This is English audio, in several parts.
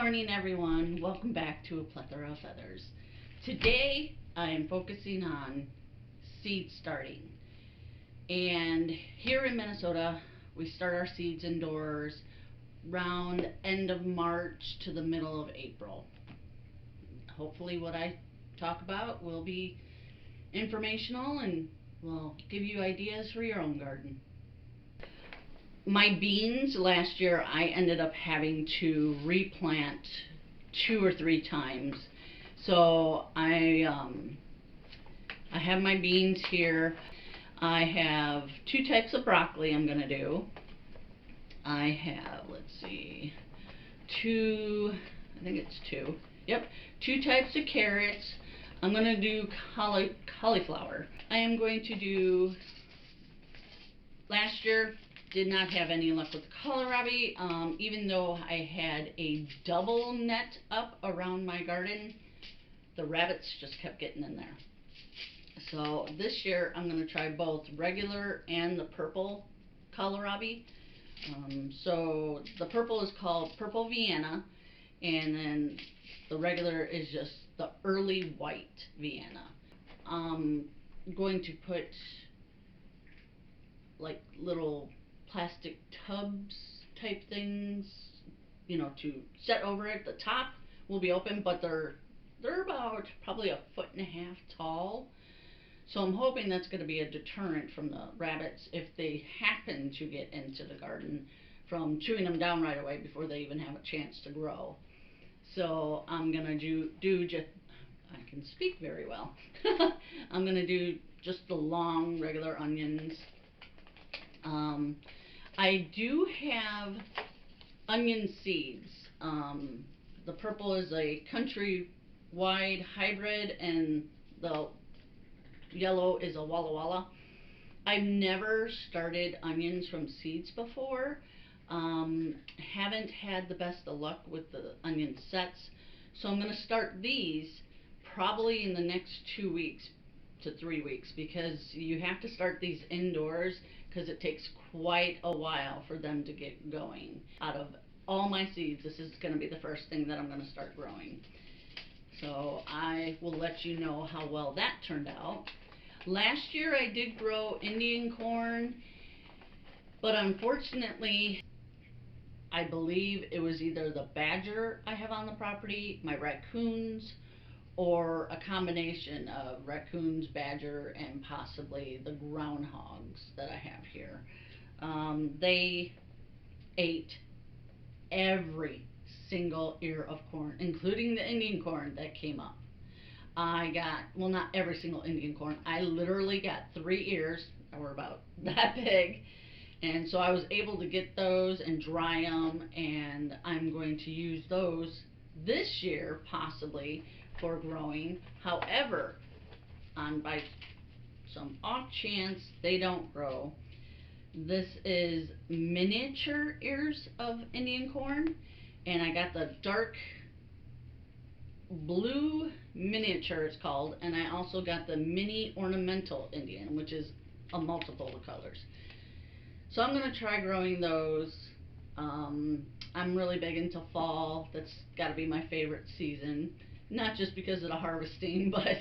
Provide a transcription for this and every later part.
morning, everyone. Welcome back to A Plethora of Feathers. Today, I am focusing on seed starting. And here in Minnesota, we start our seeds indoors around end of March to the middle of April. Hopefully what I talk about will be informational and will give you ideas for your own garden. My beans last year, I ended up having to replant 2 or 3 times. So I have my beans here. I have 2 types of broccoli I'm gonna do. I have, let's see, 2, I think it's 2. Yep, 2 types of carrots. I'm gonna do cauliflower. I am going to do, last year, did not have any luck with kohlrabi, even though I had a double net up around my garden, the rabbits just kept getting in there. So this year I'm going to try both regular and the purple kohlrabi. So the purple is called Purple Vienna, and then the regular is just the early white Vienna. I'm going to put like little plastic tubs type things, you know, to set over it. The top will be open, but they're about probably 1.5 feet tall. So I'm hoping that's going to be a deterrent from the rabbits if they happen to get into the garden from chewing them down right away before they even have a chance to grow. So I'm going to do just, I can speak very well. I'm going to do just the long regular onions. I do have onion seeds. The purple is a countrywide hybrid and the yellow is a Walla Walla. I've never started onions from seeds before. Haven't had the best of luck with the onion sets. So I'm going to start these probably in the next 2 weeks to 3 weeks, because you have to start these indoors because it takes quite a while for them to get going. Out of all my seeds, this is going to be the first thing that I'm going to start growing. So I will let you know how well that turned out. Last year I did grow Indian corn, but unfortunately I believe it was either the badger I have on the property, my raccoons, or a combination of raccoons, badger, and possibly the groundhogs that I have here. They ate every single ear of corn, including the Indian corn that came up. I got, well, not every single Indian corn. I literally got 3 ears that were about that big. And so I was able to get those and dry them, and I'm going to use those this year possibly for growing. However, by some off chance they don't grow, this is miniature ears of Indian corn, and I got the dark blue miniature it's called, and I also got the mini ornamental Indian, which is a multiple of colors. So I'm going to try growing those. I'm really big into fall. That's got to be my favorite season. Not just because of the harvesting, but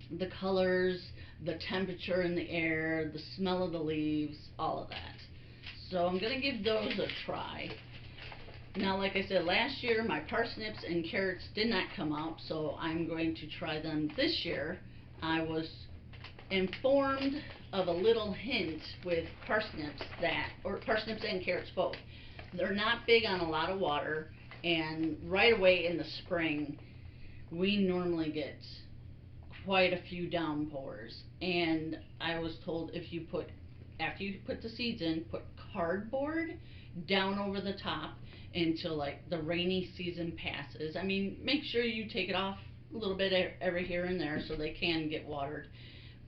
the colors, the temperature in the air, the smell of the leaves, all of that. So I'm going to give those a try. Now, like I said, last year my parsnips and carrots did not come out, so I'm going to try them this year. I was informed of a little hint with parsnips or parsnips and carrots both. They're not big on a lot of water, and right away in the spring we normally get quite a few downpours, and I was told if you put, after you put the seeds in, put cardboard down over the top until like the rainy season passes. I mean, make sure you take it off a little bit every here and there so they can get watered,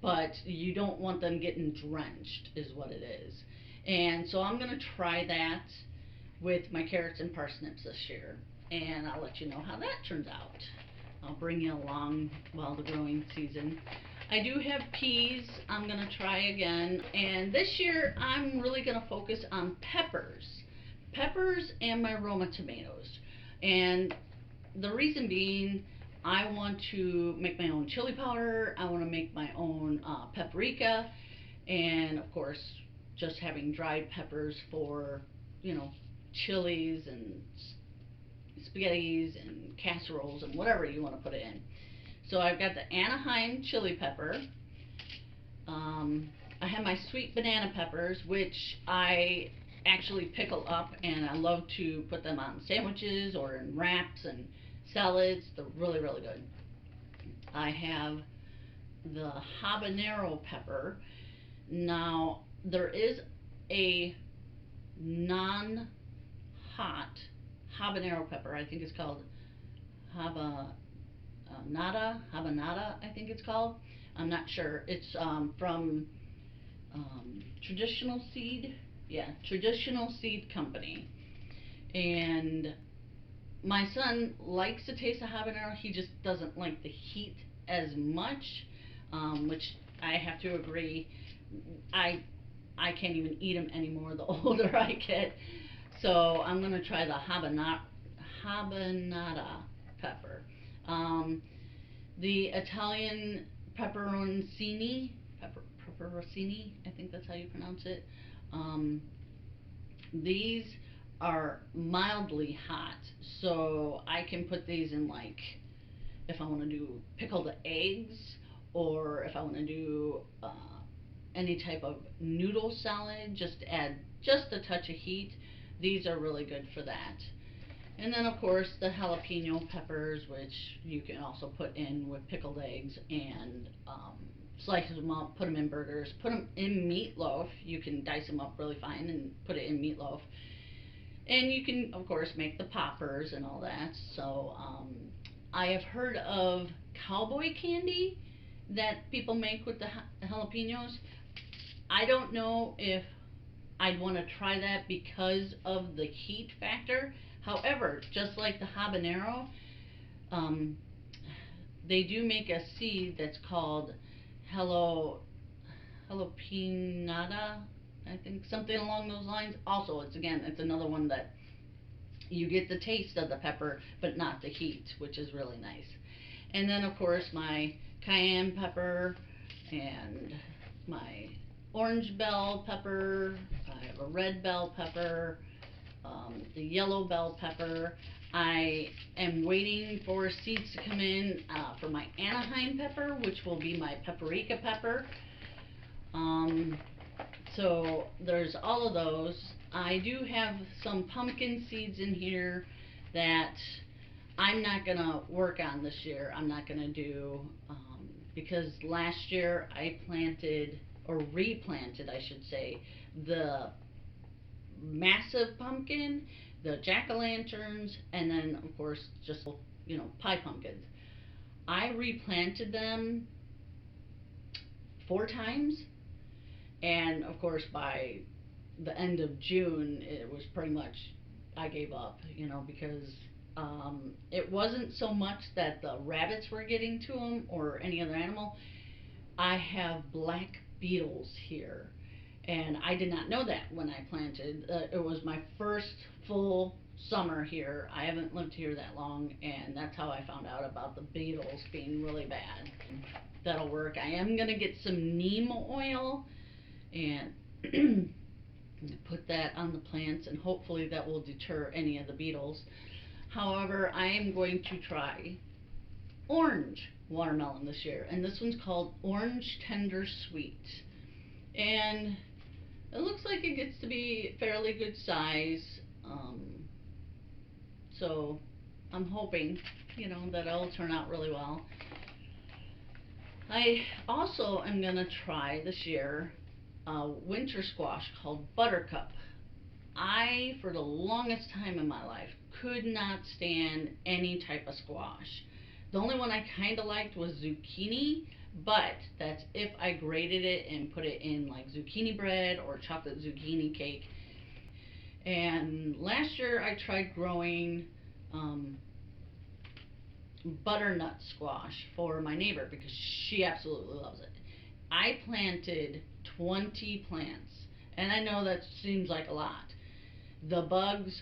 but you don't want them getting drenched is what it is. And so I'm going to try that with my carrots and parsnips this year, and I'll let you know how that turns out. I'll bring you along while the growing season. I do have peas I'm going to try again, and this year I'm really going to focus on peppers. peppers and my Roma tomatoes. And the reason being, I want to make my own chili powder, I want to make my own paprika, and of course, just having dried peppers for, you know, chilies and spaghettis and casseroles and whatever you want to put it in. So I've got the Anaheim chili pepper. I have my sweet banana peppers, which I actually pickle up, and I love to put them on sandwiches or in wraps and salads. They're really, really good. I have the habanero pepper. Now, there is a non-hot habanero pepper. I think it's called habanada, I think it's called. I'm not sure. It's from Traditional Seed. Yeah, Traditional Seed Company. And my son likes the taste of habanero. He just doesn't like the heat as much, which I have to agree. I can't even eat them anymore the older I get. So I'm going to try the habanada pepper. The Italian pepperoncini, I think that's how you pronounce it. These are mildly hot, so I can put these in, like, if I want to do pickled eggs, or if I want to do any type of noodle salad, just to add just a touch of heat. These are really good for that. And then, of course, the jalapeno peppers, which you can also put in with pickled eggs, and slice them up, put them in burgers, put them in meatloaf. You can dice them up really fine and put it in meatloaf. And you can, of course, make the poppers and all that. So I have heard of cowboy candy that people make with the jalapenos. I don't know if I'd want to try that because of the heat factor. However, just like the habanero, they do make a seed that's called jalapinada, I think, something along those lines. Also, it's another one that you get the taste of the pepper, but not the heat, which is really nice. And then, of course, my cayenne pepper and my orange bell pepper. I have a red bell pepper, the yellow bell pepper. I am waiting for seeds to come in for my Anaheim pepper, which will be my paprika pepper. So there's all of those. I do have some pumpkin seeds in here that I'm not going to work on this year. I'm not going to do, because last year I planted, or replanted I should say, the massive pumpkin, the jack-o'-lanterns, and then of course just, you know, pie pumpkins. I replanted them 4 times, and of course by the end of June it was pretty much, I gave up, you know, because it wasn't so much that the rabbits were getting to them or any other animal. I have black beetles here, and I did not know that when I planted. It was my first full summer here. I haven't lived here that long, and that's how I found out about the beetles being really bad. That'll work. I am going to get some neem oil and put that on the plants, and hopefully that will deter any of the beetles. However, I am going to try orange watermelon this year, and this one's called Orange Tender Sweet. And it looks like it gets to be fairly good size, so I'm hoping, you know, that it'll turn out really well. I also am going to try this year a winter squash called Buttercup. I, for the longest time in my life, could not stand any type of squash. The only one I kind of liked was zucchini, but that's if I grated it and put it in like zucchini bread or chocolate zucchini cake. And last year I tried growing butternut squash for my neighbor because she absolutely loves it. I planted 20 plants, and I know that seems like a lot. The bugs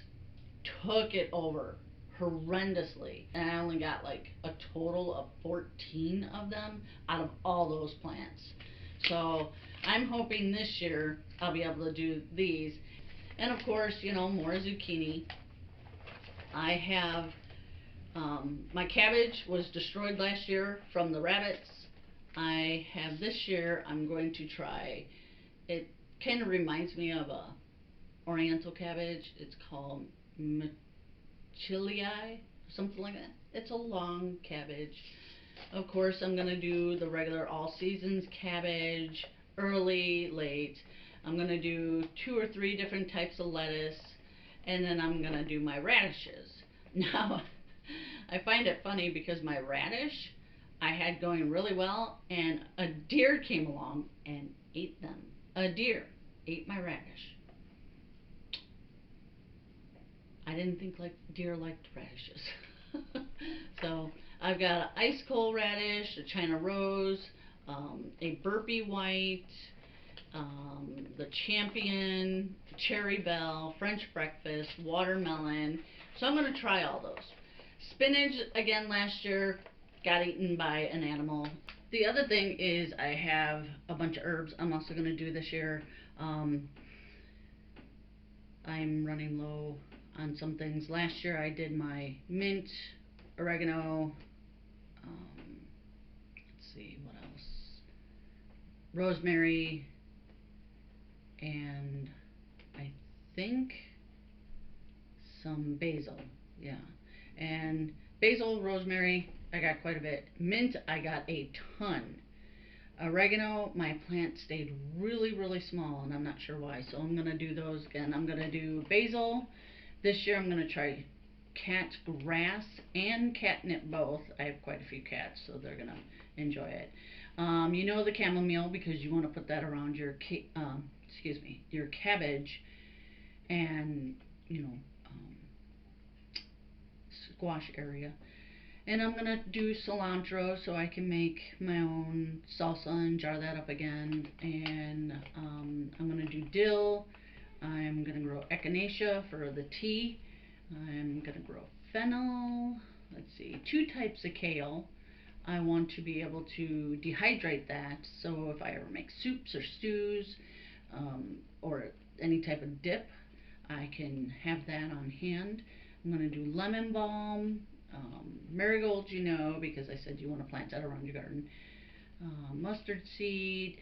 took it over horrendously, and I only got like a total of 14 of them out of all those plants. So I'm hoping this year I'll be able to do these. And of course, you know, more zucchini. I have my cabbage was destroyed last year from the rabbits. I have this year, I'm going to try, it kind of reminds me of a oriental cabbage. It's called Machilii, something like that. It's a long cabbage. Of course, I'm going to do the regular all seasons cabbage, early, late. I'm going to do 2 or 3 different types of lettuce, and then I'm going to do my radishes. Now, I find it funny because my radish I had going really well, and a deer came along and ate them. A deer ate my radish. I didn't think like deer liked radishes. So I've got an ice cold radish, a China rose, a burpee white, the champion, cherry belle, French breakfast, watermelon. So I'm going to try all those. Spinach, again, last year got eaten by an animal. The other thing is I have a bunch of herbs I'm also going to do this year. I'm running low on some things. Last year I did my mint, oregano, let's see, what else? Rosemary, and I think some basil, yeah. And basil, rosemary, I got quite a bit. Mint, I got a ton. Oregano, my plant stayed really, really small, and I'm not sure why, so I'm going to do those again. I'm going to do basil. This year I'm going to try cat grass and catnip both. I have quite a few cats, so they're going to enjoy it. You know the chamomile, because you want to put that around your your cabbage and, you know, squash area. And I'm gonna do cilantro so I can make my own salsa and jar that up again. And I'm gonna do dill. I'm gonna grow echinacea for the tea. I'm gonna grow fennel. Let's see, 2 types of kale. I want to be able to dehydrate that, so if I ever make soups or stews, or any type of dip, I can have that on hand. I'm going to do lemon balm, marigolds, you know, because I said you want to plant that around your garden, mustard seed,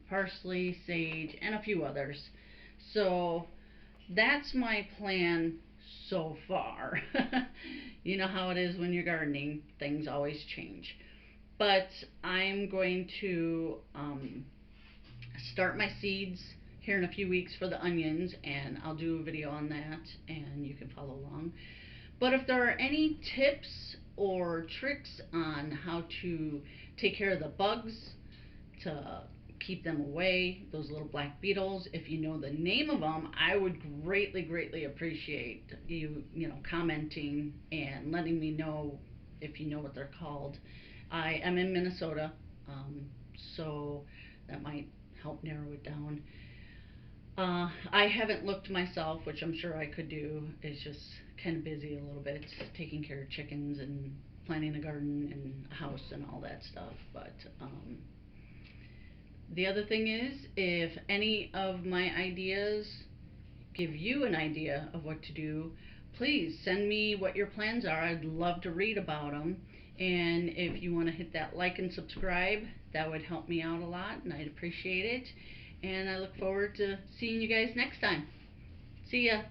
parsley, sage, and a few others. So that's my plan so far. You know how it is when you're gardening, things always change. But I'm going to start my seeds here in a few weeks for the onions, and I'll do a video on that and you can follow along. But if there are any tips or tricks on how to take care of the bugs to keep them away, those little black beetles, if you know the name of them, I would greatly appreciate you commenting and letting me know if you know what they're called. I am in Minnesota, so that might help narrow it down. I haven't looked myself, which I'm sure I could do. It's just kind of busy a little bit, taking care of chickens and planting a garden and a house and all that stuff. But the other thing is, if any of my ideas give you an idea of what to do, please send me what your plans are. I'd love to read about them. And if you want to hit that like and subscribe, that would help me out a lot, and I'd appreciate it. And I look forward to seeing you guys next time. See ya.